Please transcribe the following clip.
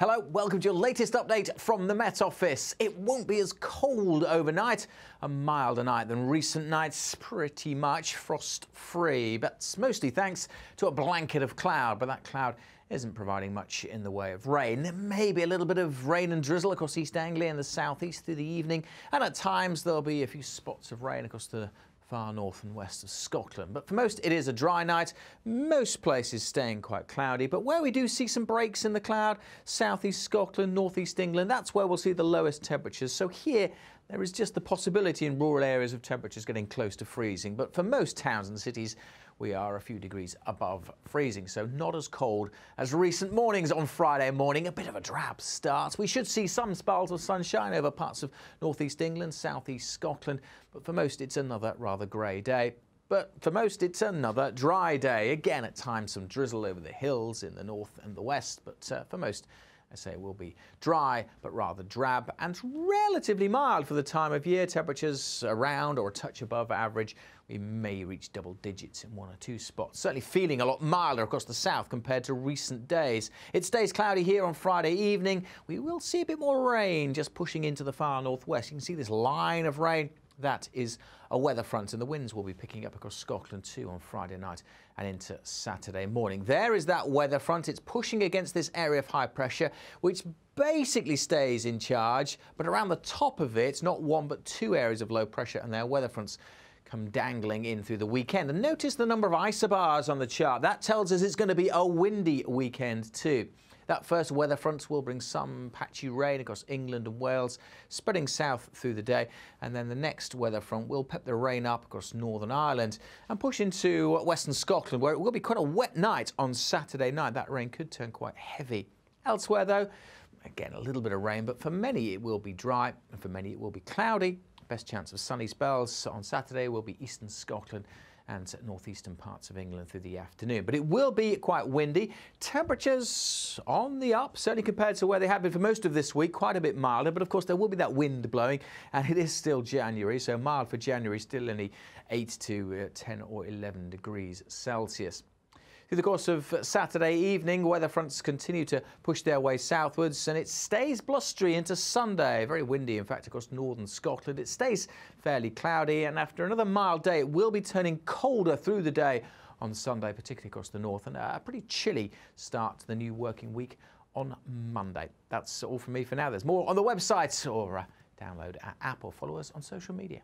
Hello, welcome to your latest update from the Met Office. It won't be as cold overnight, a milder night than recent nights, pretty much frost-free, but mostly thanks to a blanket of cloud, but that cloud isn't providing much in the way of rain. There may be a little bit of rain and drizzle across East Anglia and the southeast through the evening, and at times there'll be a few spots of rain across the far north and west of Scotland. But for most, it is a dry night. Most places staying quite cloudy, but where we do see some breaks in the cloud, southeast Scotland, northeast England, that's where we'll see the lowest temperatures. So here, there is just the possibility in rural areas of temperatures getting close to freezing. But for most towns and cities, we are a few degrees above freezing, so not as cold as recent mornings on Friday morning. A bit of a drab start. We should see some spells of sunshine over parts of northeast England, southeast Scotland, but for most it's another rather grey day. But for most it's another dry day. Again, at times some drizzle over the hills in the north and the west, but for most, I say, it will be dry, but rather drab and relatively mild for the time of year. Temperatures around or a touch above average. We may reach double digits in one or two spots. Certainly feeling a lot milder across the south compared to recent days. It stays cloudy here on Friday evening. We will see a bit more rain just pushing into the far northwest. You can see this line of rain. That is a weather front, and the winds will be picking up across Scotland too on Friday night and into Saturday morning. There is that weather front. It's pushing against this area of high pressure, which basically stays in charge, but around the top of it, not one but two areas of low pressure, and their weather fronts come dangling in through the weekend. And notice the number of isobars on the chart. That tells us it's going to be a windy weekend too. That first weather front will bring some patchy rain across England and Wales, spreading south through the day. And then the next weather front will pep the rain up across Northern Ireland and push into western Scotland, where it will be quite a wet night on Saturday night. That rain could turn quite heavy. Elsewhere, though, again, a little bit of rain, but for many it will be dry, and for many it will be cloudy. Best chance of sunny spells on Saturday will be eastern Scotland and northeastern parts of England through the afternoon. But it will be quite windy. Temperatures on the up, certainly compared to where they have been for most of this week, quite a bit milder. But of course, there will be that wind blowing, and it is still January, so mild for January, still only 8 to 10 or 11 degrees Celsius. Through the course of Saturday evening, weather fronts continue to push their way southwards, and it stays blustery into Sunday. Very windy, in fact, across northern Scotland. It stays fairly cloudy, and after another mild day, it will be turning colder through the day on Sunday, particularly across the north, and a pretty chilly start to the new working week on Monday. That's all from me for now. There's more on the website, or download our app or follow us on social media.